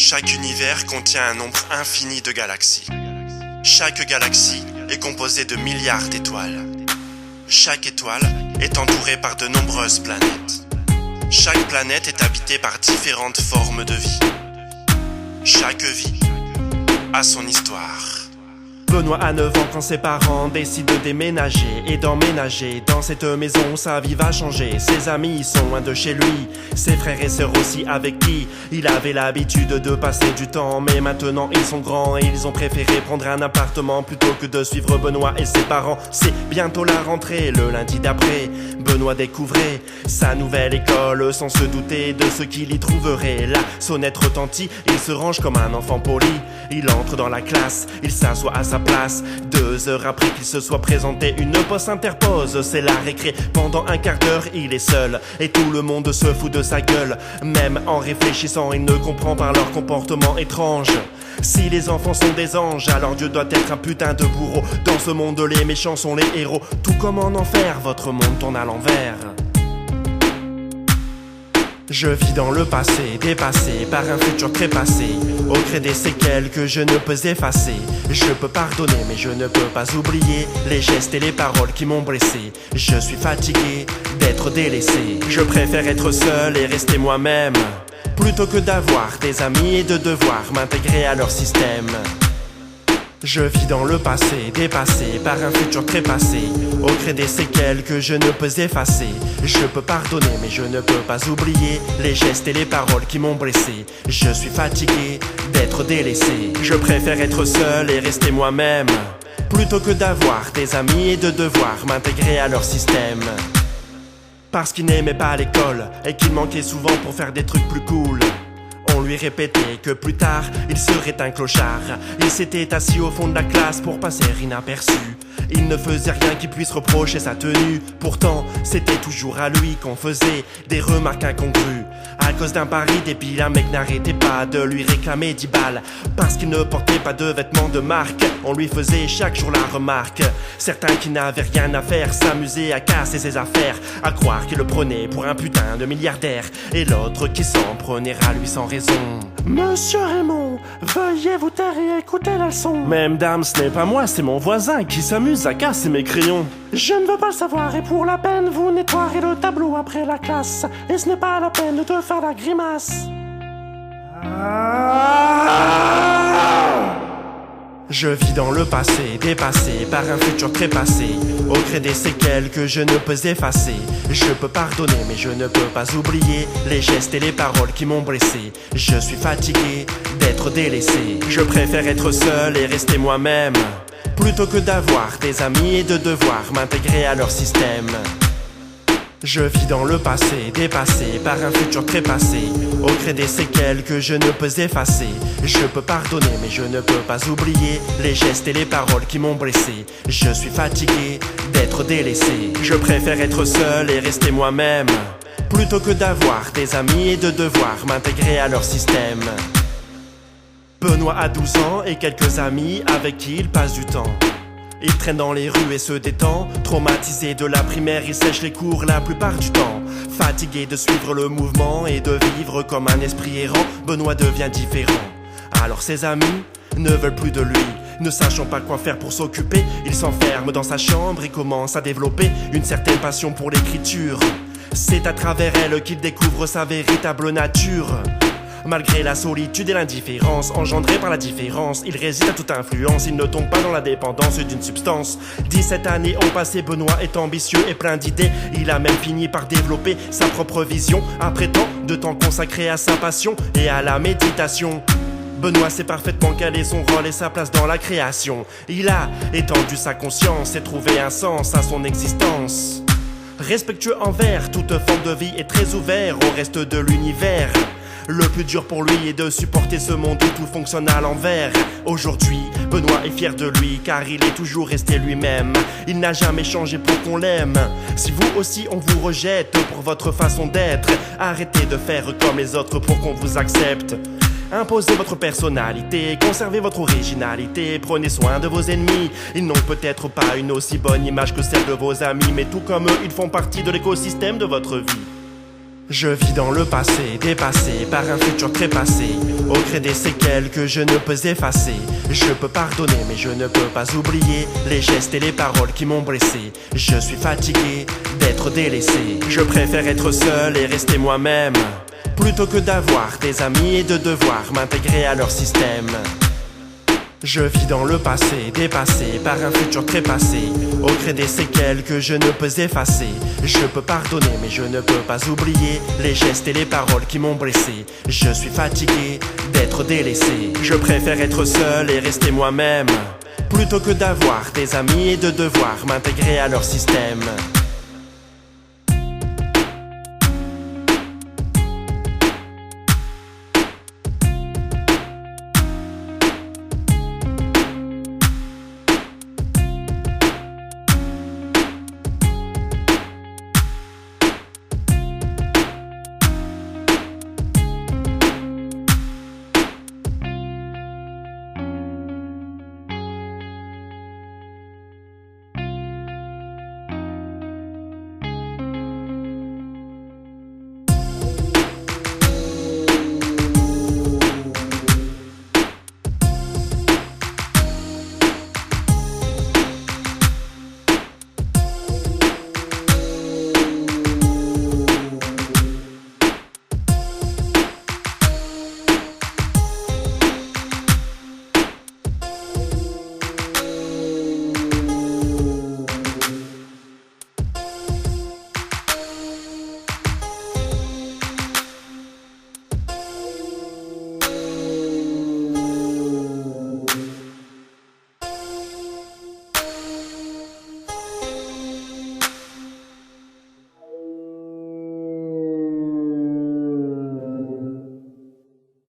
Chaque univers contient un nombre infini de galaxies. Chaque galaxie est composée de milliards d'étoiles. Chaque étoile est entourée par de nombreuses planètes. Chaque planète est habitée par différentes formes de vie. Chaque vie a son histoire. Benoît a 9 ans quand ses parents décident de déménager et d'emménager dans cette maison. Sa vie va changer, ses amis sont loin de chez lui, ses frères et sœurs aussi avec qui il avait l'habitude de passer du temps. Mais maintenant ils sont grands et ils ont préféré prendre un appartement plutôt que de suivre Benoît et ses parents. C'est bientôt la rentrée, le lundi d'après. Benoît découvrait sa nouvelle école sans se douter de ce qu'il y trouverait. La sonnette retentit, il se range comme un enfant poli. Il entre dans la classe, il s'assoit à sa place. 2 heures après qu'il se soit présenté, une pause s'interpose, c'est la récré. Pendant un quart d'heure, il est seul et tout le monde se fout de sa gueule. Même en réfléchissant, il ne comprend pas leur comportement étrange. Si les enfants sont des anges, alors Dieu doit être un putain de bourreau. Dans ce monde, les méchants sont les héros. Tout comme en enfer, votre monde tourne à l'envers. Je vis dans le passé, dépassé par un futur trépassé, au gré des séquelles que je ne peux effacer. Je peux pardonner mais je ne peux pas oublier les gestes et les paroles qui m'ont blessé. Je suis fatigué d'être délaissé. Je préfère être seul et rester moi-même, plutôt que d'avoir des amis et de devoir m'intégrer à leur système. Je vis dans le passé, dépassé par un futur trépassé, au gré des séquelles que je ne peux effacer. Je peux pardonner mais je ne peux pas oublier les gestes et les paroles qui m'ont blessé. Je suis fatigué d'être délaissé. Je préfère être seul et rester moi-même, plutôt que d'avoir des amis et de devoir m'intégrer à leur système. Parce qu'il n'aimait pas l'école et qu'il manquait souvent pour faire des trucs plus cool. On lui répétait que plus tard, il serait un clochard. Il s'était assis au fond de la classe pour passer inaperçu. Il ne faisait rien qui puisse reprocher sa tenue. Pourtant, c'était toujours à lui qu'on faisait des remarques incongrues. À cause d'un pari débile, un mec n'arrêtait pas de lui réclamer 10 balles. Parce qu'il ne portait pas de vêtements de marque, on lui faisait chaque jour la remarque. Certains qui n'avaient rien à faire s'amusaient à casser ses affaires, à croire qu'il le prenait pour un putain de milliardaire. Et l'autre qui s'en prenait à lui sans raison. Monsieur Raymond, veuillez vous taire et écouter la leçon. Mais madame, ce n'est pas moi, c'est mon voisin qui s'amuse à casser mes crayons. Je ne veux pas le savoir et pour la peine vous nettoierez le tableau après la classe. Et ce n'est pas la peine de faire la grimace. Je vis dans le passé, dépassé par un futur trépassé, au gré des séquelles que je ne peux effacer. Je peux pardonner mais je ne peux pas oublier les gestes et les paroles qui m'ont blessé. Je suis fatigué d'être délaissé. Je préfère être seul et rester moi-même, plutôt que d'avoir des amis et de devoir m'intégrer à leur système. Je vis dans le passé, dépassé par un futur trépassé, au gré des séquelles que je ne peux effacer. Je peux pardonner mais je ne peux pas oublier les gestes et les paroles qui m'ont blessé. Je suis fatigué d'être délaissé. Je préfère être seul et rester moi-même, plutôt que d'avoir des amis et de devoir m'intégrer à leur système. Benoît a 12 ans et quelques amis avec qui il passe du temps. Il traîne dans les rues et se détend. Traumatisé de la primaire, il sèche les cours la plupart du temps. Fatigué de suivre le mouvement et de vivre comme un esprit errant, Benoît devient différent. Alors ses amis ne veulent plus de lui. Ne sachant pas quoi faire pour s'occuper, il s'enferme dans sa chambre et commence à développer une certaine passion pour l'écriture. C'est à travers elle qu'il découvre sa véritable nature. Malgré la solitude et l'indifférence engendrée par la différence, il résiste à toute influence, il ne tombe pas dans la dépendance d'une substance. 17 années ont passé, Benoît est ambitieux et plein d'idées. Il a même fini par développer sa propre vision, après tant de temps consacré à sa passion et à la méditation. Benoît sait parfaitement quel est son rôle et sa place dans la création. Il a étendu sa conscience et trouvé un sens à son existence. Respectueux envers toute forme de vie et très ouvert au reste de l'univers. Le plus dur pour lui est de supporter ce monde où tout fonctionne à l'envers. Aujourd'hui, Benoît est fier de lui car il est toujours resté lui-même. Il n'a jamais changé pour qu'on l'aime. Si vous aussi on vous rejette pour votre façon d'être, arrêtez de faire comme les autres pour qu'on vous accepte. Imposez votre personnalité, conservez votre originalité, prenez soin de vos ennemis. Ils n'ont peut-être pas une aussi bonne image que celle de vos amis, mais tout comme eux, ils font partie de l'écosystème de votre vie. Je vis dans le passé, dépassé par un futur trépassé, au gré des séquelles que je ne peux effacer. Je peux pardonner mais je ne peux pas oublier les gestes et les paroles qui m'ont blessé. Je suis fatigué d'être délaissé. Je préfère être seul et rester moi-même, plutôt que d'avoir des amis et de devoir m'intégrer à leur système. Je vis dans le passé, dépassé par un futur trépassé, au gré des séquelles que je ne peux effacer. Je peux pardonner mais je ne peux pas oublier les gestes et les paroles qui m'ont blessé. Je suis fatigué d'être délaissé. Je préfère être seul et rester moi-même, plutôt que d'avoir des amis et de devoir m'intégrer à leur système.